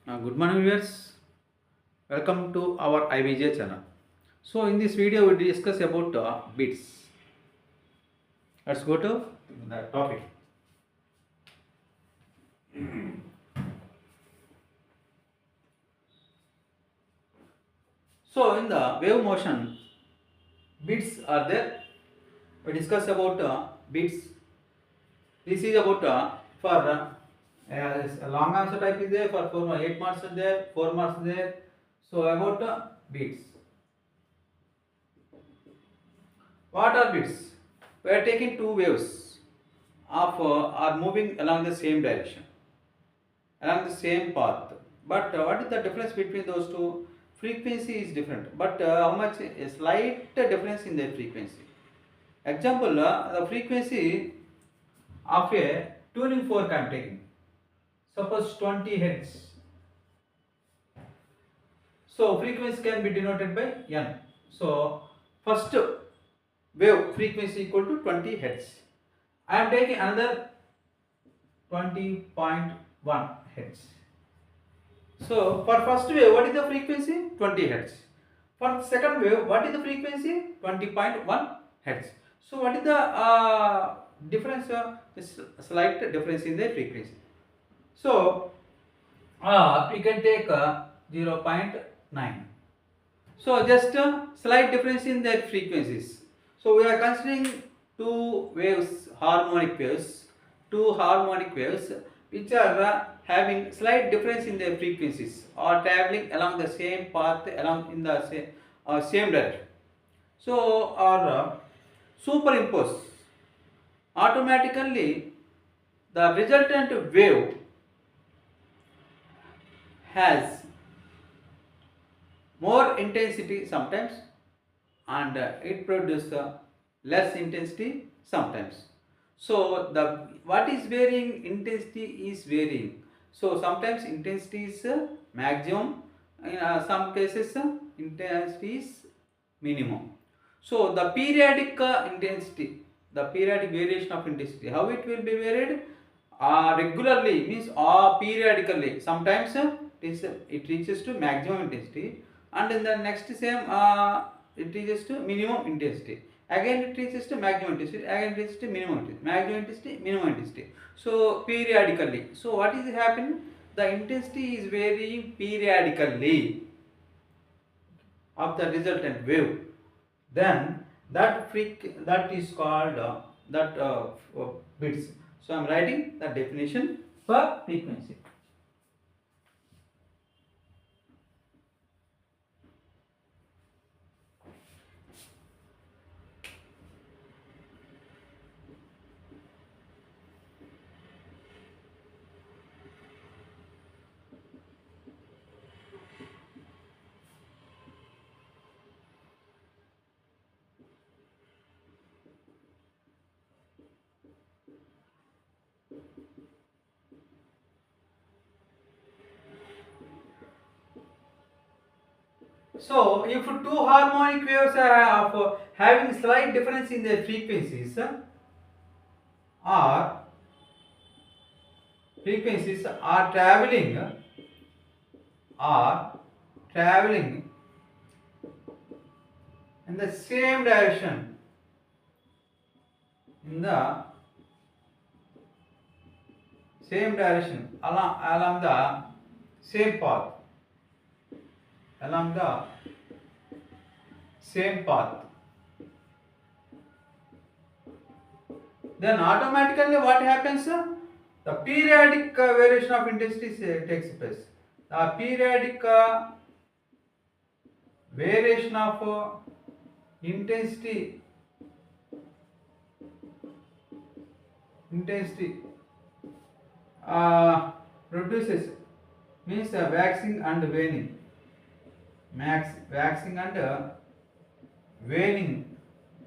Good morning viewers, welcome to our IVJ channel. So in this video we discuss about bits. Let's go to the topic. So in the wave motion, bits are there. We discuss about bits. This is about for a long answer type is there, for 8 marks are there, 4 marks there. So about bits. What are bits? We are taking two waves of are moving along the same direction, along the same path. But what is the difference between those two? Frequency is different, but how much? A slight difference in their frequency. Example, the frequency of a tuning fork I am taking. Suppose 20 Hz. So frequency can be denoted by n. So first wave frequency equal to 20 Hz. I am taking another 20.1 Hz. So for first wave, what is the frequency? 20 Hz. For second wave, what is the frequency? 20.1 Hz. So what is the difference? This slight difference in the frequency. So we can take 0.9. So just a slight difference in their frequencies. So we are considering two harmonic waves which are having slight difference in their frequencies or traveling along the same path along in the same direction. So are superimposed. Automatically the resultant wave has more intensity sometimes and it produces less intensity sometimes. So the what is varying? Intensity is varying. So sometimes intensity is maximum, in some cases intensity is minimum. So the periodic intensity, the periodic variation of intensity, how it will be varied? Regularly means periodically. Sometimes it reaches to maximum intensity, and in the next same it reaches to minimum intensity. Again it reaches to maximum intensity. Again it reaches to minimum intensity. Maximum intensity, minimum intensity. So periodically. So what is happening? The intensity is varying periodically of the resultant wave. Then that is called bits. So I am writing the definition for frequency. So if two harmonic waves are having slight difference in their frequencies are traveling in the same direction, along the same path, then automatically what happens? The periodic variation of intensity takes place. The periodic variation of intensity produces means waxing and waning. Waxing and waning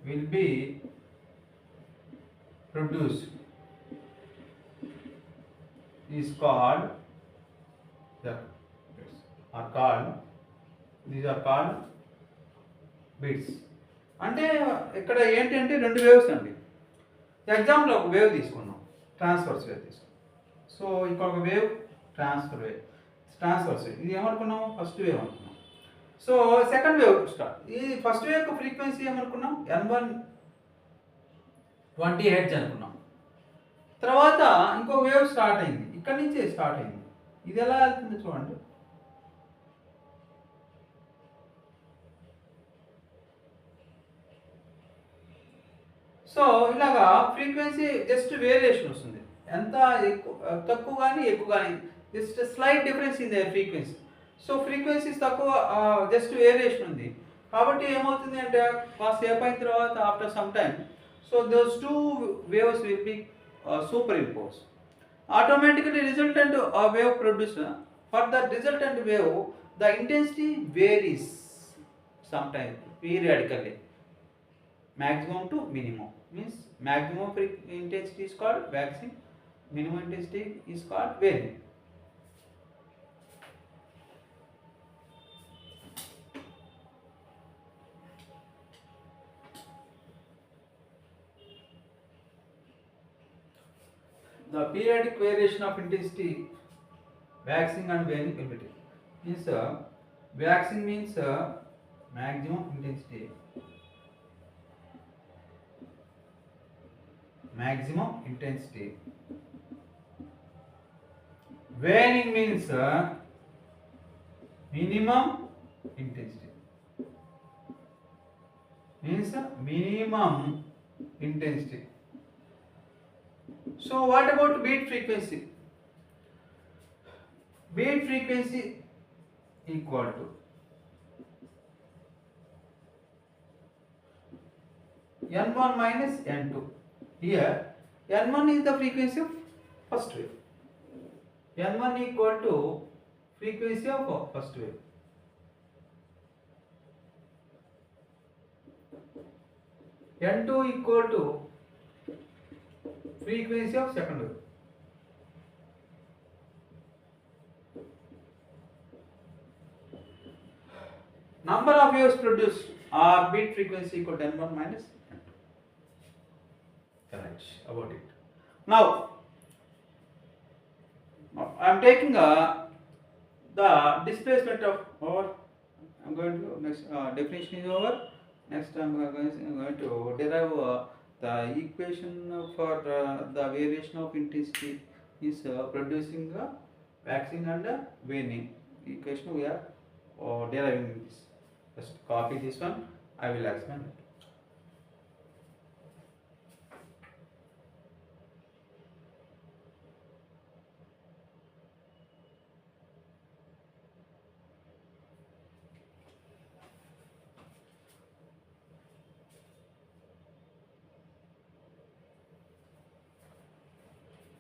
will be produced. Is called these are called bits. అంటే ఇక్కడ ఏంటంటే రెండు waves అండి. Example ఒక wave తీసుకున్నాం, transfers wave తీసుకున్నాం. So ఇక్కడ ఒక వేవ్ ట్రాన్స్ఫర్ వేవ్. ట్రాన్స్వర్స్. ఇది ఏమనుకున్నాం? ఫస్ట్ వేవ్ అనుకున్నాం. So second wave start. ఈ ఫస్ట్ వేవ్ యొక్క ఫ్రీక్వెన్సీ ఏమనుకున్నాం? N1 20 హెర్ట్జ్ అనుకున్నాం. తర్వాత ఇంకో వేవ్ స్టార్ట్ అయింది, ఇక్కడి నుంచే స్టార్ట్ అయింది. ఇది ఎలా వెళ్తుంది చూడండి. సో ఇలాగా ఫ్రీక్వెన్సీ జస్ట్ వేరియేషన్ వస్తుంది. ఎంత ఎక్కువ తక్కువ కానీ ఎక్కువ కానీ just slight difference in the frequency. So frequencies తక్కువ, జస్ట్ వేరియేషన్ ఉంది. కాబట్టి ఏమవుతుంది అంటే కాసేపు అయిన తర్వాత after some time, so those two waves will be super impose. Automatically resultant wave produced. For the resultant wave, the intensity varies sometimes periodically. Maximum to minimum means maximum intensity is called waxing, minimum intensity is called varying. The periodic variation of intensity, waxing and waning will be taken. Means waxing means maximum intensity. Maximum intensity. Waning means minimum intensity. Means minimum intensity. So what about beat frequency? Beat frequency equal to N1 minus N2. Here N1 is the frequency of first wave. N1 equal to frequency of first wave. N2 equal to frequency of second wave. Number of waves produced are beat frequency equal to N1 minus N2. Correct about it. Now I am taking the displacement of, or I am going to next definition is over. Next I am going to derive the equation for the variation of intensity is producing waxing and waning. Equation we are deriving this. Just copy this one. I will explain it.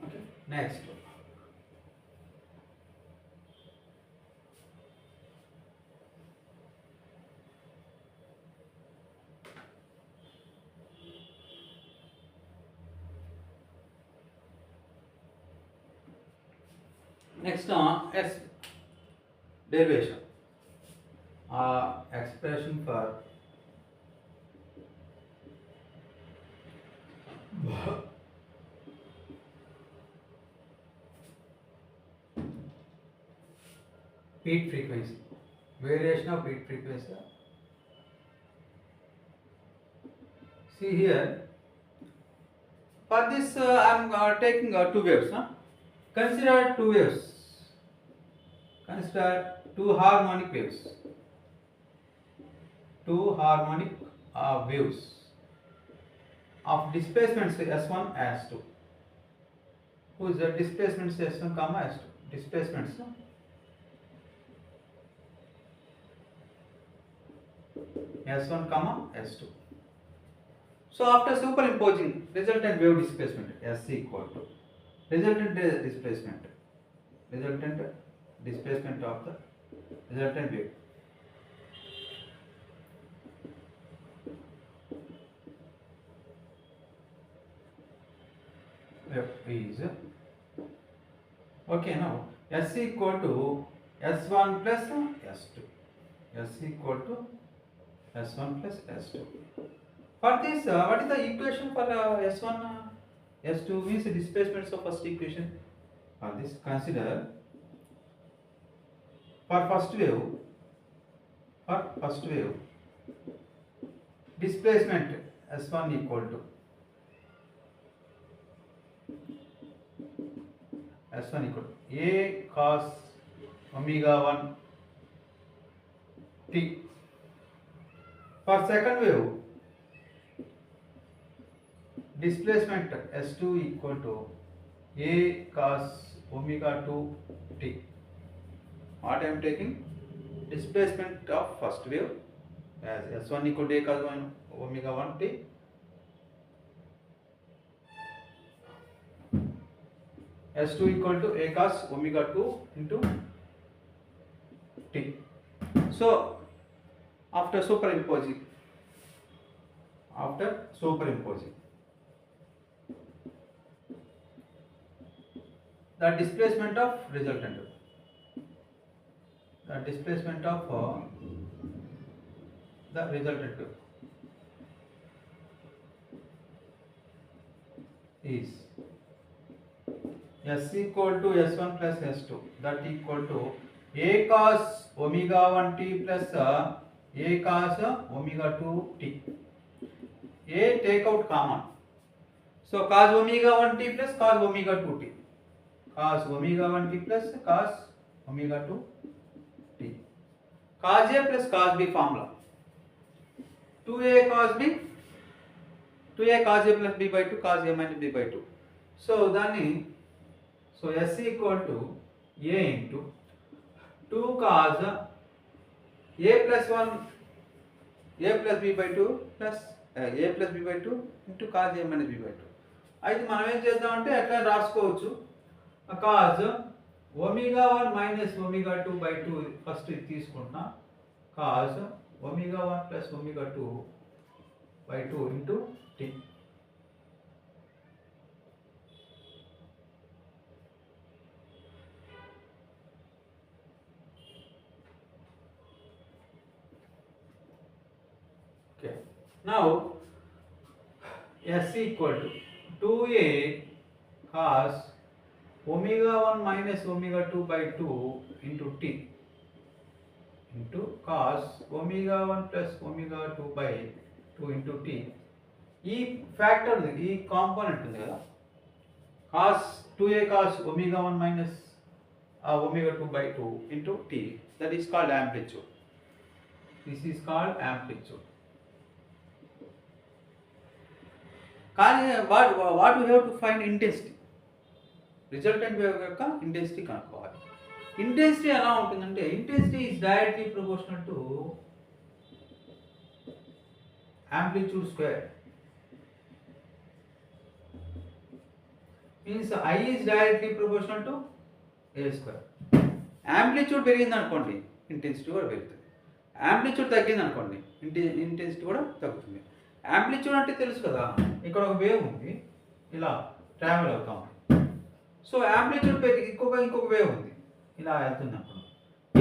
Okay. Next. Next S derivation, expression for beat frequency, variation of beat frequency. See here, for this I am taking two waves. Consider two waves. Consider two harmonic waves. Two harmonic waves of displacements S1, S2. Who is the displacements S1, S2? Displacements S1, S2. So after superimposing resultant wave displacement S equal to resultant displacement of the resultant wave. F is okay. Now S equal to S1 plus S2. S equal to S1 plus S2. For this, what is the equation for S1, S2 means displacements of first equation. For this, consider For first wave, displacement S1 equal to A cos omega 1 t. For second wave, displacement S2 equal to A cos omega 2 t. What I am taking? Displacement of first wave as S1 equal to A cos omega 1 t. S2 equal to A cos omega 2 into t. So after superimposing, the displacement of resultant, is S equal to S1 plus S2, that equal to A cos omega 1 t plus A cos omega 2 t. A take out common. So cos omega 1 t plus cos omega 2 t. Cos omega 1 t plus cos omega 2 t. Cos A plus cos B formula. 2A cos B, 2A cos A plus B by 2 cos A minus B by 2. So S equal to A into 2 cos A plus 1 A plus B by 2 plus A plus B by 2 into cos A minus B by 2. అయితే మనం ఏం చేద్దామంటే ఎట్లా రాసుకోవచ్చు, cos omega 1 minus omega 2 by 2 first ఇది తీసుకుంటున్నా, cos omega 1 plus omega 2 by 2 into t. Okay. Now S equal to 2A cos omega 1 minus omega 2 by 2 into t into cos omega 1 plus omega 2 by 2 into t. ఈ factor ఉంది, ఈ component ఉంది కదా, cos 2A cos omega 1 minus omega 2 by 2 into t, that is called amplitude. This is called amplitude. కానీ what we have to find intensity, resultant wave యొక్క intensity కనుక్కోవాలి. Intensity ఎలా ఉంటుందంటే, intensity is directly proportional to amplitude square. Means I is directly proportional to A square. Amplitude పెరిగింది అనుకోండి, intensity కూడా పెరుగుతుంది. Amplitude తగ్గింది అనుకోండి, ఇంటెన్సిటీ కూడా తగ్గుతుంది. యాంప్లిట్యూడ్ అంటే తెలుసు కదా, ఇక్కడ ఒక వేవ్ ఉంది, ఇలా ట్రావెల్ అవుతాం. సో యాంప్లిట్యూడ్ పెరిగి ఇంకొక వేవ్ ఉంది, ఇలా వెళ్తుంది అనుకోండి.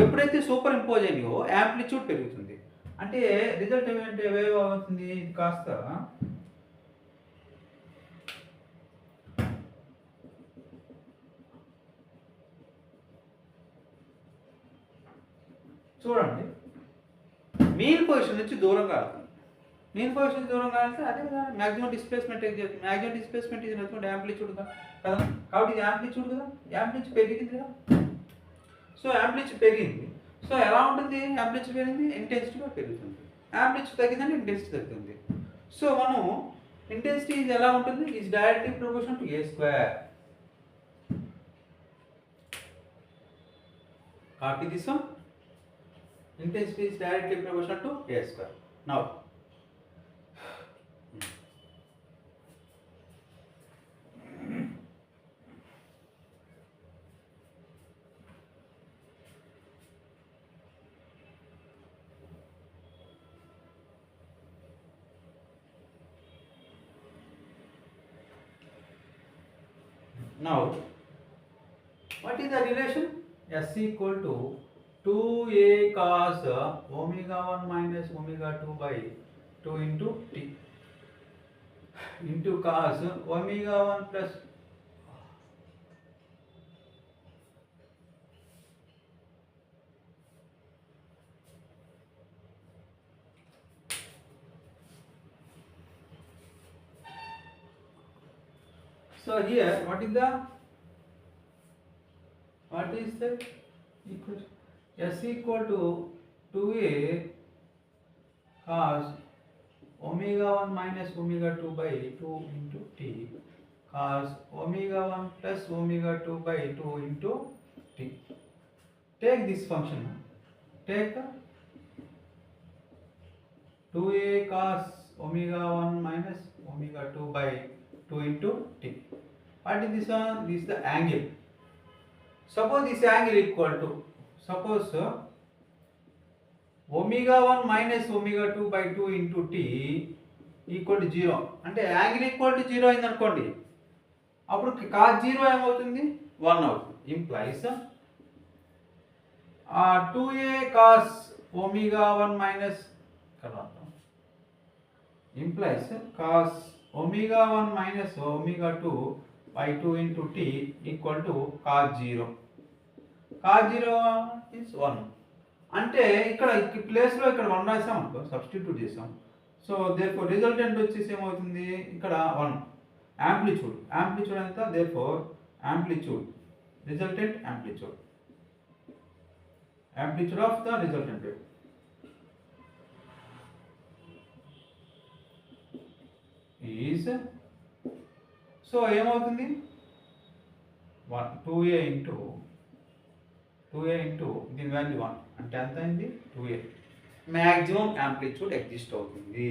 ఎప్పుడైతే సూపర్ ఇంపోజ్ అయ్యో యాంప్లిట్యూడ్ పెరుగుతుంది. అంటే రిజల్ట్ ఏమంటే వేవ్ అవుతుంది, ఇది కాస్త చూడండి, మెయిన్ పొజిషన్ నుంచి దూరంగా వెళ్తుంది. మెయిన్ పొజిషన్ దూరంగా వెళ్తే అదే కదా maximum displacement exact. Maximum displacement ఇది నచ్చుకుంటే యాంప్లిట్యూడ్ కదా, కాబట్టి ఇది యాంప్లిట్యూడ్ కదా, యాంప్లిట్యూడ్ పెరిగింది కదా. సో యాంప్లిట్యూడ్ పెరిగింది, సో ఎలా ఉంటుంది, యాంప్లిట్యూడ్ పెరిగింది, ఇంటెన్సిటీ కూడా పెరుగుతుంది. యాంప్లిట్యూడ్ తగ్గిందంటే ఇంటెన్సిటీ తగ్గుతుంది. సో మనం ఇంటెన్సిటీ ఇది ఎలా ఉంటుంది, is directly proportional to A square. కాబట్టి this one intensity is directly proportional to A square. Now what is the relation? S equal to 2A cos omega 1 minus omega 2 by 2 into t into cos omega 1 plus So here what is the equal S equal to 2a cos omega 1 minus omega 2 by 2 into t cos omega 1 plus omega 2 by 2 into t. Take this function. Take 2a cos omega 1 minus omega 2 by 2 into t. What is this one? This is the angle. Suppose this angle equal to, suppose omega 1 minus omega 2 by 2 into t equal to 0. అంటే angle equal to 0 అయింది అనుకోండి, అప్పుడు cos 0 ఏమవుతుంది? 1 అవుతుంది. Implies 2a cos omega 1 minus implies cos omega 1 minus omega 2 by 2 into t equal to cos 0. Cos 0 is 1. అంటే ఇక్కడ ప్లేస్లో ఇక్కడ 1 రాసాం అనుకో, సబ్స్టిట్యూట్ చేసాం. సో దేర్ఫోర్ రిజల్టెంట్ వచ్చేసి ఏమవుతుంది? ఇక్కడ 1. యాంప్లిట్యూడ్ ఎంత? Therefore amplitude resultant amplitude of the resultant wave is, so ఏమవుతుంది? 2a ఇంటూ దీని వాల్యూ 1 అంటే ఎంత అయింది? 2a. మ్యాక్సిమం యాంప్లిట్యూడ్ ఎగ్జిస్ట్ అవుతుంది.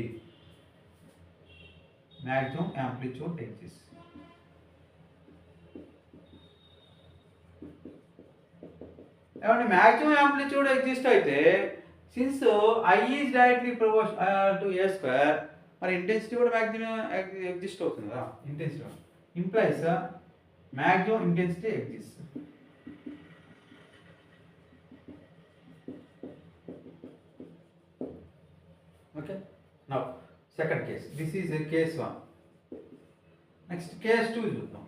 ఏమంటే మ్యాక్సిమం యాంప్లిట్యూడ్ ఎగ్జిస్ట్ అయితే, since I is directly proportional to a square, మరి ఇంటెన్సిటీ కూడా మ్యాక్సిమం ఎగ్జిస్ట్ అవుతుంది కదా. Intensity implies maximum intensity exist. Okay, now second case, this is a case 1. Next case 2 చూద్దాం.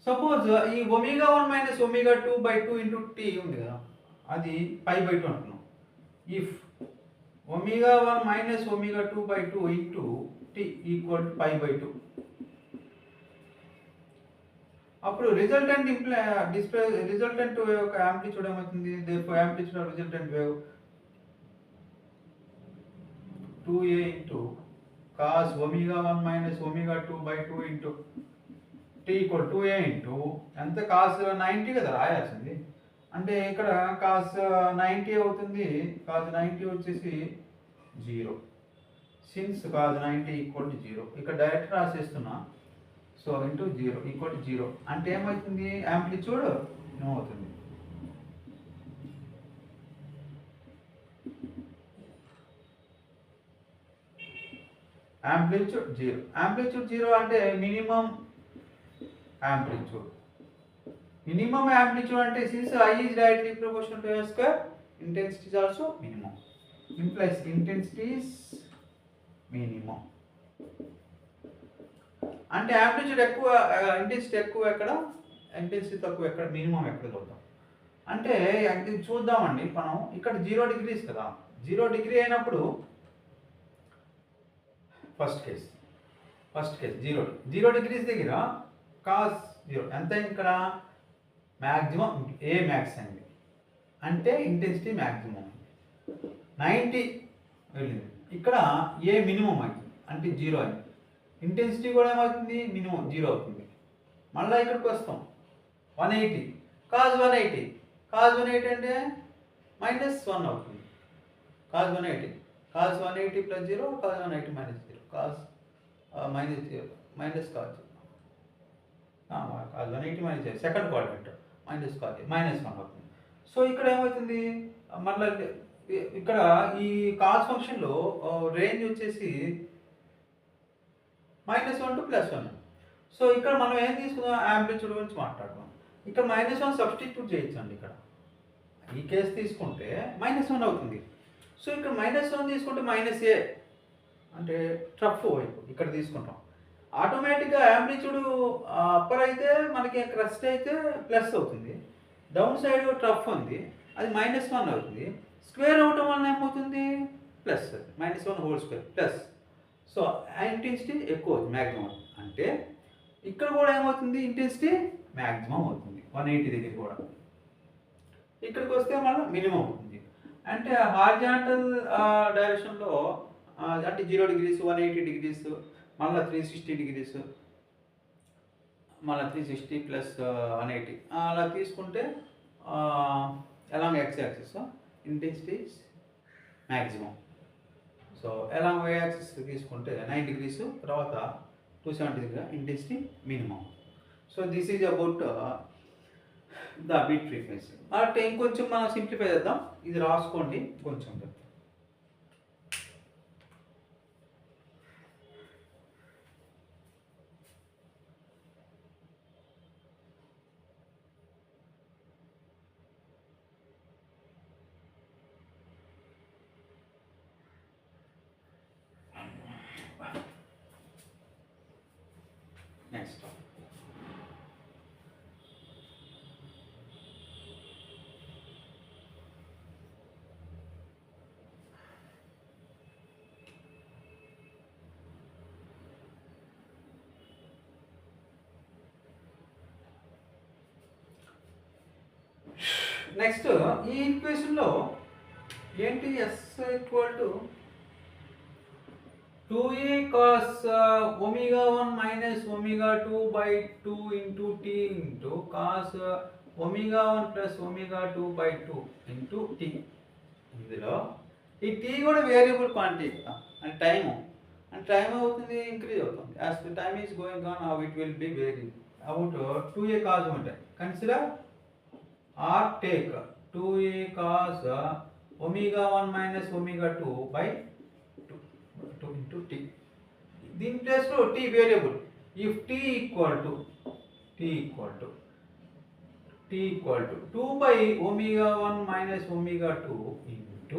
Suppose ఈ omega 1 minus omega 2 by 2 into t ఉంది కదా, అది pi by 2 అనుకున్నాం. If omega 1 minus omega 2 by 2 into t equal to pi by 2, అప్పుడు resultant resultant wave యొక్క amplitude ఏమవుతుంది? Therefore amplitude of resultant wave 2a into cos omega 1 minus omega 2 by 2 into t equal to 2a into ఎంత? cos 90 కదా రాయాల్సింది. అంటే ఇక్కడ cos 90 అవుతుంది. cos 90 వచ్చేసి 0. Since cos 90 equal to 0, ఇక్కడ డైరెక్ట్ రాసేస్తున్నా. సో ఇంటూ 0 ఈక్వల్ టు 0 అంటే ఏమవుతుంది? యాంప్లిట్యూడ్ ఏమవుతుంది? యాంప్లిట్యూడ్ 0. యాంప్లిట్యూడ్ 0 అంటే మినిమం యాంప్లిట్యూడ్. అంటే since I is directly proportional to a square, intensity is also minimum. Implies intensity is minimum. అంటే amplitude ఎక్కువ, intensity ఎక్కువ ఎక్కడ, ఇంటెన్సిటీ తక్కువ ఎక్కడ, మినిమం ఎక్కడ చూద్దాం. అంటే చూద్దామండి మనం. ఇక్కడ 0 degrees కదా, 0 degree అయినప్పుడు ఫస్ట్ కేస్ 0 degrees దగ్గర cos 0 ఎంత అయింది? ఇక్కడ మ్యాక్సిమం ఏ మ్యాక్స్ అయింది అంటే ఇంటెన్సిటీ మ్యాక్సిమం 90 వెళ్ళింది. ఇక్కడ ఏ మినిమం అయింది అంటే 0 అయింది. ఇంటెన్సిటీ కూడా ఏమవుతుంది? మినిమం 0 అవుతుంది. మళ్ళీ ఇక్కడికి వస్తాం. 180 cos 180 అంటే -1 అవుతుంది. cos 180 plus 0, cos 180 minus 0, cos minus 0 minus cos 180 minus 0, second quadrant -1 అవుతుంది. సో ఇక్కడ ఏమవుతుంది? మళ్ళీ ఇక్కడ ఈ కాస్ ఫంక్షన్లో రేంజ్ వచ్చేసి -1 to +1. సో ఇక్కడ మనం ఏం తీసుకుందాం? యాంప్లిట్యూడ్ గురించి మాట్లాడుకుందాం. ఇక్కడ -1 సబ్స్టిట్యూట్ చేయొచ్చండి. ఇక్కడ ఈ కేసు తీసుకుంటే -1 అవుతుంది. సో ఇక్కడ -1 తీసుకుంటే -a అంటే ట్రఫ్ వైపు ఇక్కడ తీసుకుంటాం. ఆటోమేటిక్గా యాంప్లిట్యూడ్ అప్పర్ అయితే మనకి క్రస్ట్ అయితే ప్లస్ అవుతుంది, డౌన్ సైడ్ ట్రఫ్ ఉంది, అది -1 అవుతుంది. స్క్వేర్ అవటం వల్ల ఏమవుతుంది? Plus -1 whole square plus. So intensity ఎక్కువ అవుతుంది మ్యాక్సిమం. అంటే ఇక్కడ కూడా ఏమవుతుంది, ఇంటెన్సిటీ మ్యాక్సిమం అవుతుంది 180 దగ్గర కూడా. ఇక్కడికి వస్తే మళ్ళీ మినిమం అవుతుంది. అంటే హారిజాంటల్ డైరెక్షన్లో అంటే 0 degrees 180 degrees మళ్ళీ 360 degrees మళ్ళీ 360 ప్లస్ 180 అలా తీసుకుంటే along X axis intensity maximum. So along Y axis తీసుకుంటే 9 degrees, తర్వాత 270 degrees intensity minimum. So this is about the beat frequency. అంటే ఇంకొంచెం మనం సింప్లిఫై చేద్దాం, ఇది రాసుకోండి కొంచెం. నెక్స్ట్ నెక్స్ట్ ఈ ఈక్వేషన్లో ఏంటి, S equal to 2a cos omega 1 minus omega 2 by 2 into t into cos omega 1 plus omega 2 by 2 into t. ఇందులో ఈ t కూడా వేరియబుల్ క్వాంటిటీ అండ్ టైం అవుతుంది, ఇంక్రీజ్ అవుతుంది. As the time is going on how it will be vary about 2a cos ఉంటాయి. Consider or take 2a cos omega 1 minus omega 2 by 2 into t. దీని ప్లేస్లో t variable. If t equal to 2 by omega 1 minus omega 2 into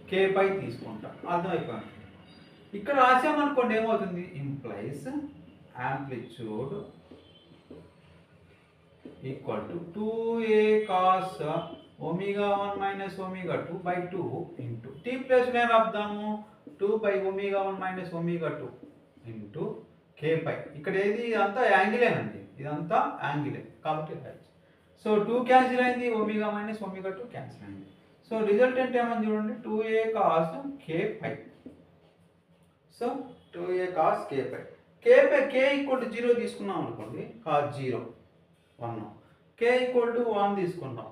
k పై తీసుకుంటాం, అర్థమైపోయింది. ఇక్కడ రాసామనుకోండి ఏమవుతుంది, implies amplitude equal to 2a cos omega 1 minus omega 2 by 2 into t plus నేను రాద్దాము 2 by omega 1 minus omega 2 into k పై. ఇక్కడ ఏది ఇదంతా యాంగిలేనండి, ఇదంతా యాంగిలే కాబట్టి రైట్. సో 2 క్యాన్సిల్ అయింది, ఒమేగా మైనస్ ఒమేగా 2 క్యాన్సిల్ అయింది. సో రిజల్టెంట్ ఏమని చూడండి, 2a cos k pi. So 2a cos k pi, k equal to 0 తీసుకున్నాం అనుకోండి, cos 0 1, k ఈక్వల్ టు 1 తీసుకున్నాం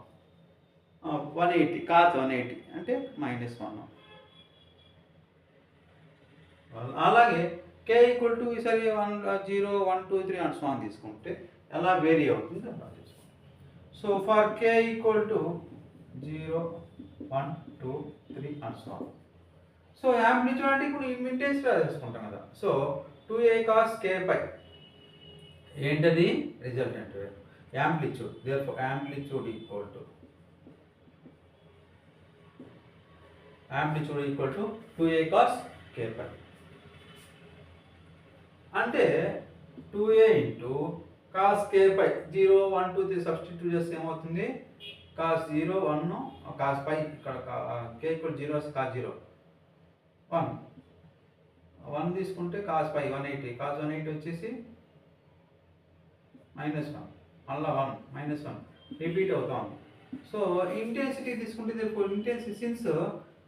180 cos 180 అంటే -1. అలాగే k ఈక్వల్ టు ఈసారి 1 0 1 2 3 అండ్ సో ఆన్ తీసుకుంటే ఎలా వేరీ అవుతుంది అలా తీసుకుంటాం. So for k equal to 0 1 2 3 and so on. So amplitude అంటే ఇప్పుడు ఇంటెన్సిటీ తీసుకుంటాం కదా. సో 2a cos k పై ఏంటది resultant amplitude. Therefore amplitude equal to 2a cos k పై. అంటే 2a ఇంటూ cos k పై 0 1 2 3 సబ్స్టిట్యూట్ చేస్తే ఏమవుతుంది, cos 0 1 cos పై, ఇక్కడ k equal 0 cos 0 1 తీసుకుంటే cos పై 180, cos 180 వచ్చేసి -1, మళ్ళీ 1 -1 రిపీట్ అవుతా ఉంది. సో ఇంటెన్సిటీ తీసుకుంటే intensity since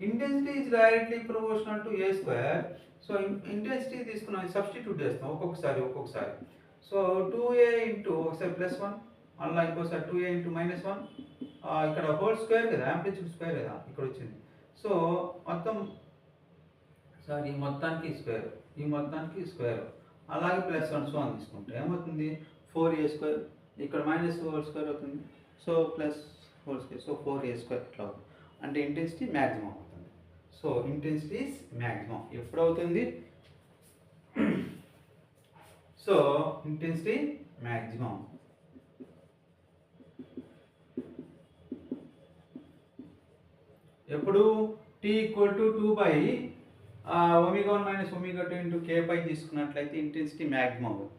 intensity is directly proportional to a square. So intensity తీసుకున్నాం, సబ్స్టిట్యూట్ చేస్తాం ఒక్కొక్కసారి. సో 2a ఇంటూ ఒకసారి +1, మళ్ళీ ఇంకోసారి 2a ఇంటూ -1, ఇక్కడ హోల్ స్క్వేర్ కదా, యాంప్లిట్యూడ్ స్క్వేర్ కదా ఇక్కడ వచ్చింది. సో ఈ మొత్తానికి స్క్వేర్, అలాగే +1 సో అని తీసుకుంటే ఏమవుతుంది 4a స్క్వేర్, ఇక్కడ మైనస్ హోల్ స్క్వేర్ అవుతుంది. So plus whole square, so 4a square ఇట్లా అవుతుంది. అంటే ఇంటెన్సిటీ మ్యాక్సిమం అవుతుంది. సో ఇంటెన్సిటీ ఈజ్ మ్యాక్సిమం ఎప్పుడు అవుతుంది, సో ఇంటెన్సిటీ మ్యాక్సిమం ఎప్పుడు t equal to 2 by omega 1 minus omega 2 into k పై తీసుకున్నట్లయితే ఇంటెన్సిటీ మ్యాక్సిమం అవుతుంది.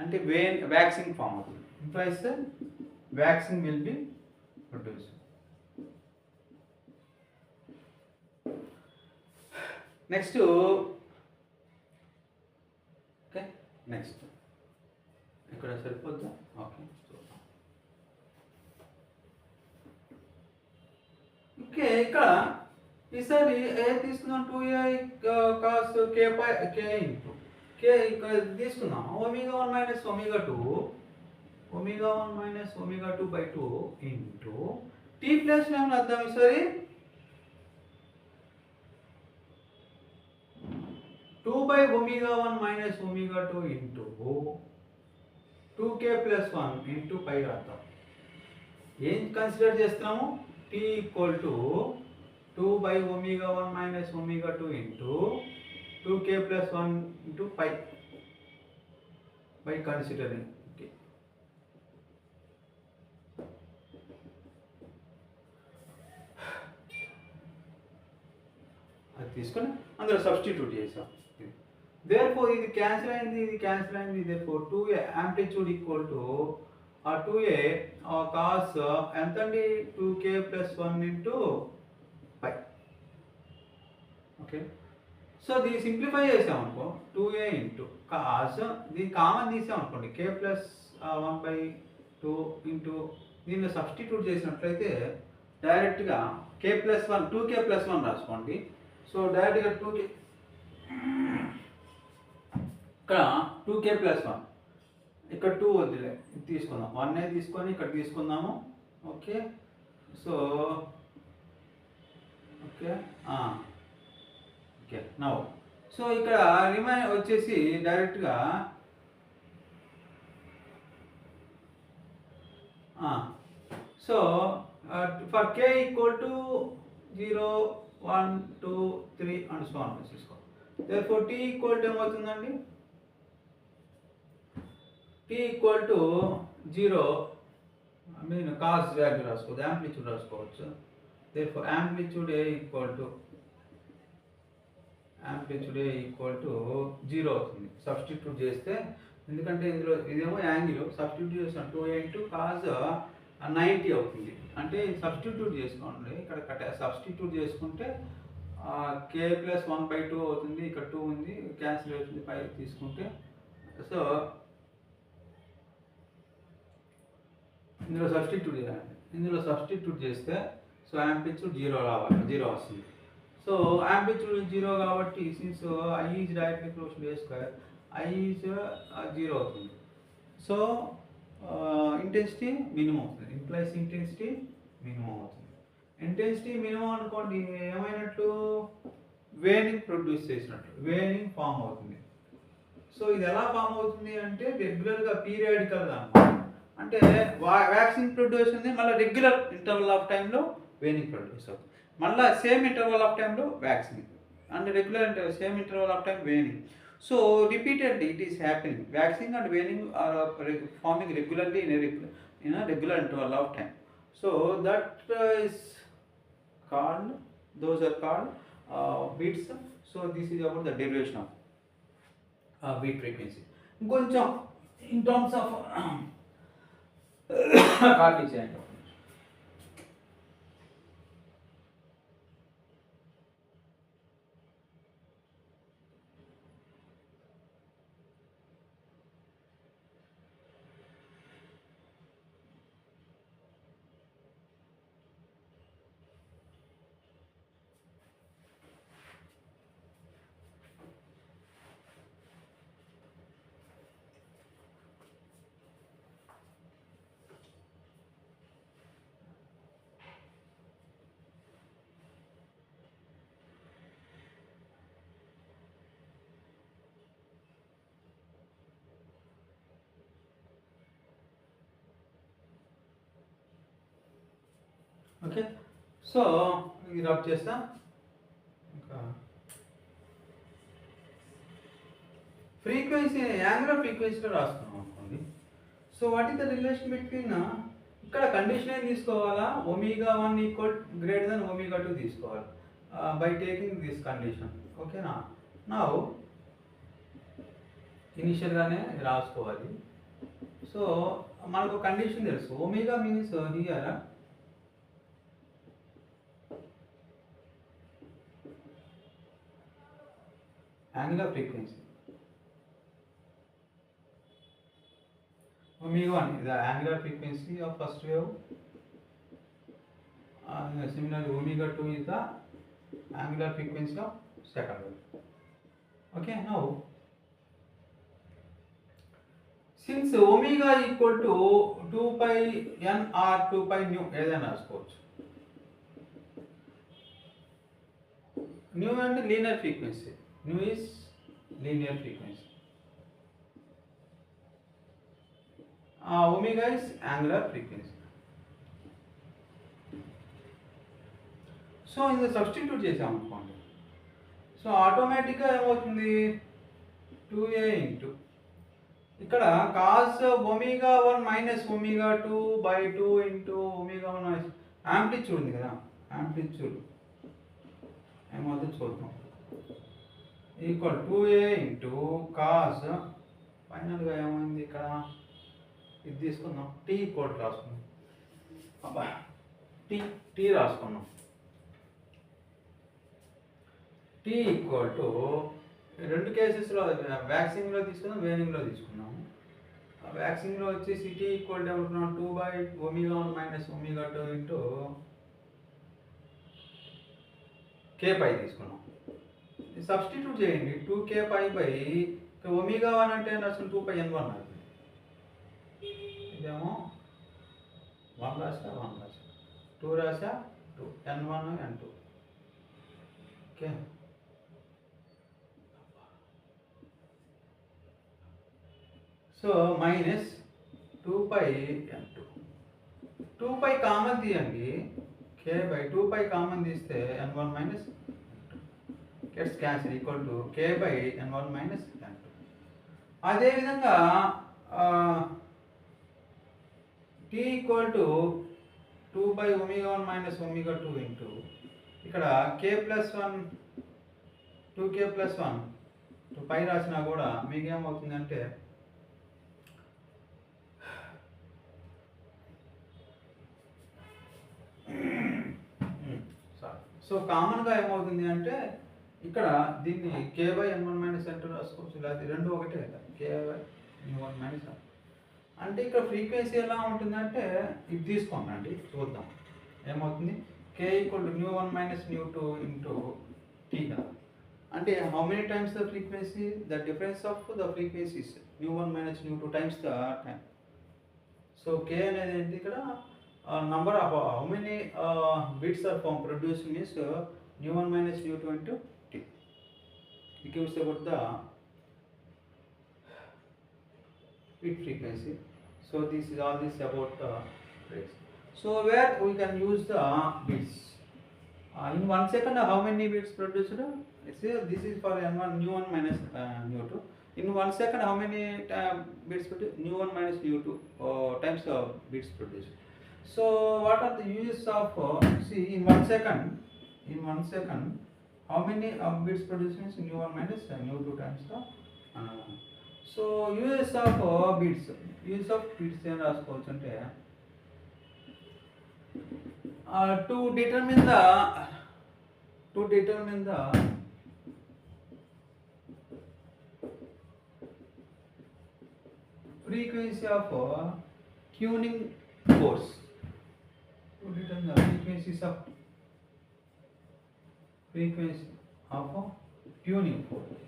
అంటే వ్యాక్సింగ్ ఫామ్ అవుతుంది. Implies waxing will be produce. Next okay, next ఇక్కడ సరిపోద్దా? ఓకే, చూద్దాం. ఓకే, ఇక్కడ ఈసారి ఏ తీసుకుందాం, 2a కాస్ కే ఇంటూ కే ఇక్కడ తీసుకుందాం. Omega 1 minus omega 2 by 2 into T plus ఏమన్నా అర్థం ఈసారి 2 by omega 1 minus omega 2 into 2k plus 1 into pi రాద్దాం. ఏం కన్సిడర్ చేస్తున్నాము? t equal to 2 by omega 1 minus omega 2 into 2k plus 1 into pi by considering. Okay, అది తీసుకొని అందులో substitute చేసాం. therefore ఇది క్యాన్సిల్ అయింది, ఇది క్యాన్సిల్ అయింది. therefore 2a amplitude equal to ఆ 2a కాస్ ఎంత అండి, 2k plus 1 into pi. Okay, so దీన్ని సింప్లిఫై చేసాం అనుకో, 2a ఇంటూ కాస్, దీన్ని కామన్ తీసాం అనుకోండి, k ప్లస్ 1 బై 2 ఇంటూ దీనిలో సబ్స్టిట్యూట్ చేసినట్లయితే డైరెక్ట్గా k ప్లస్ 1 2k ప్లస్ 1 రాసుకోండి. సో డైరెక్ట్గా 2k ఇక్కడ 2k ప్లస్ 1 ఇక్కడ 2 వద్దులే, ఇది తీసుకుందాం, 1 తీసుకొని ఇక్కడ తీసుకుందాము. Okay, so okay okay now so ఇక్కడ రిమైన్ వచ్చేసి డైరెక్ట్గా so for k equal to 0 1 2 3 and so on తీసుకో. therefore t ఈక్వల్ టు ఏమవుతుందండి, t equal to 0 I mean cos value రాసుకోవచ్చు, యాంప్లిట్యూడ్ రాసుకోవచ్చు. therefore amplitude a equal to 0 అవుతుంది. Substitute చేస్తే, ఎందుకంటే ఇందులో ఇదేమో యాంగిల్, సబ్స్టిట్యూట్ చేస్తాం 2a ఇంటూ కాస్ 90 అవుతుంది. అంటే సబ్స్టిట్యూట్ చేసుకోండి, ఇక్కడ సబ్స్టిట్యూట్ చేసుకుంటే k ప్లస్ 1 బై 2 అవుతుంది. ఇక్కడ 2 ఉంది, క్యాన్సిల్ అవుతుంది, 5 తీసుకుంటే. సో ఇందులో సబ్స్టిట్యూట్ చేయాలి, ఇందులో సబ్స్టిట్యూట్ చేస్తే సో యాంప్లిట్యూడ్ 0 రావాలి, 0 వస్తుంది. సో యాంప్లిట్యూడ్ 0 కాబట్టి since I is directly close to a square, I is 0 అవుతుంది. సో ఇంటెన్సిటీ మినిమం అవుతుంది, ఇంప్లైస్ ఇంటెన్సిటీ మినిమం అవుతుంది. ఇంటెన్సిటీ మినిమం అనుకోండి, ఏమైనట్లు వేనింగ్ ప్రొడ్యూస్ చేసినట్లు, వేనింగ్ ఫామ్ అవుతుంది. సో ఇది ఎలా ఫామ్ అవుతుంది అంటే రెగ్యులర్గా పీరియాడికల్గా అనమాట. అంటే వ్యాక్సిన్ ప్రొడ్యూస్ ఉంది, మళ్ళీ రెగ్యులర్ ఇంటర్వల్ ఆఫ్ టైంలో వేనింగ్ ప్రొడ్యూస్ అవుతుంది, మళ్ళీ సేమ్ ఇంటర్వల్ ఆఫ్ టైంలో vaccine, and regular interval same interval of time waning. So repeatedly it is happening. Waxing and waning are forming regularly in a regular interval of time. So that is called, those are called beats. So this is about the derivation of beat frequency. Koncham in terms of Cartesian. Okay, so ఇది rub చేస్తా. ఇంకా frequency, angular ఫ్రీక్వెన్సీలో రాసుకున్నాం అనుకోండి. So what is the relation between, ఇక్కడ condition ఏం తీసుకోవాలా, omega 1 equal greater than omega 2 తీసుకోవాలి బై టేకింగ్ దిస్ కండిషన్. ఓకేనా, నా ఇనిషియల్గానే రాసుకోవాలి. సో మనకు కండిషన్ తెలుసు, omega means here angular frequency. omega 1 the angular frequency of first wave, similarly omega 2 is the angular frequency of second wave. Okay, now since omega equal to 2 pi n or 2 pi nu ఏదైనా రాసుకోవచ్చు. nu అంటే linear frequency, nu is linear frequency, omega is angular frequency. So ఇది substitute చేసామనుకోండి, so ఆటోమేటిక్గా ఏమవుతుంది 2a into ఇక్కడ cos omega 1 minus omega 2 by 2 into omega 1 minus amplitude ఉంది కదా, యాంప్లిట్యూడ్ ఏమవుతుంది చూద్దాం, ఈక్వల్ 2a ఇంటూ కాస్ ఫైనల్గా ఏమైంది ఇక్కడ ఇది తీసుకుందాం, టీ ఈక్వల్ రాసుకుందాం, అబ్బా టీ రాసుకున్నాం, టీ ఈక్వల్ టు రెండు కేసెస్లో వ్యాక్సింగ్లో తీసుకున్నాం, వేనింగ్లో తీసుకున్నాము. వ్యాక్సింగ్లో వచ్చేసి టీ ఈక్వల్ టు ఏమంటున్నాం 2 by omega 1 minus omega 2 into K pi తీసుకున్నాం. సబ్స్టిట్యూట్ చేయండి, 2k పై బై ఒమేగా 1 అంటే అసలు 2 పై n1 అవుతుంది, ఇదేమో 1 రాసా 2 రాసా 2 n1 n2. Okay, so minus 2 పై n2, 2 పై కామన్ తీయండి, k బై 2 పై కామన్ తీస్తే n1 minus gets cancel equal to k by n1 minus n2. అదేవిధంగా t equal to 2 by omega 1 minus omega 2 into ఇక్కడ k plus 1 2k plus 1 పై రాసినా కూడా మీకు ఏమవుతుందంటే so కామన్గా ఏమవుతుంది అంటే ఇక్కడ దీన్ని k by n1 minus n2 రాసుకోవచ్చు, లేదా రెండు ఒకటే కదా, k by n1 minus n2. అంటే ఇక్కడ ఫ్రీక్వెన్సీ ఎలా ఉంటుందంటే ఇది తీసుకోండి, చూద్దాం ఏమవుతుంది, k equal to nu1 minus nu2 into t కదా, అంటే how many times the frequency, the difference of the frequencies nu1 minus nu2 times the time. So k అనేది ఏంటి ఇక్కడ number of how many bits are produced means nu1 minus nu2 into t. It gives about the bit frequency. So this is all this about rates. So where we can use the bits. In 1 second how many bits produced? Let's say this is for n1 nu1 minus nu2. In 1 second how many bits produced? Nu1 minus nu2 times bits produced. So what are the uses of see in 1 second how many bits produced means nu1 minus nu2 times the so uses of bits ఏం రాసుకోవచ్చు అంటే to determine the frequency of tuning force, to determine the frequency of tuning force.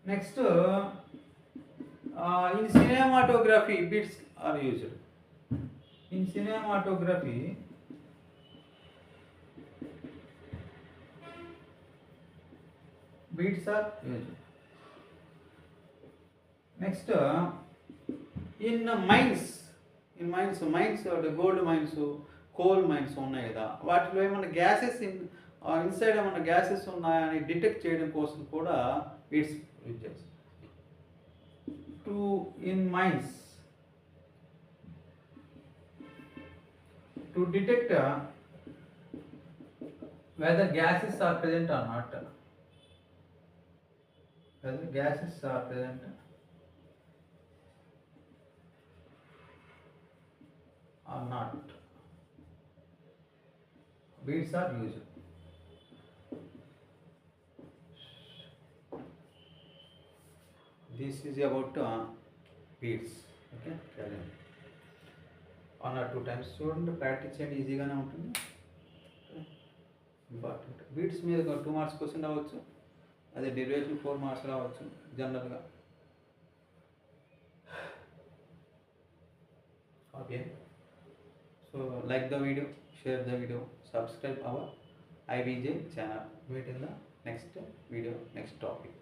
Next in cinematography bits are used. In cinematography bits are used. Next in mines the gold mines, coal mines ఉన్నాయి కదా, వాటిలో ఏమైనా gases inside ఏమైనా gases ఉన్నాయని detect చేయడం కోసం కూడా beats use చేస్తారు. To in mines to detect whether gases are present or not, whether gases are present or not, beads are used. This is about beats. Okay, క్యాలిన్ 1 or 2 times చూడండి, practice చేయండి, ఈజీగానే ఉంటుంది. Important beats మీద 2 marks question రావచ్చు, అదే derivation 4 marks రావచ్చు జనరల్గా. Okay, so like the video, share the video, subscribe our IVJ channel. Meet in the next video, next topic.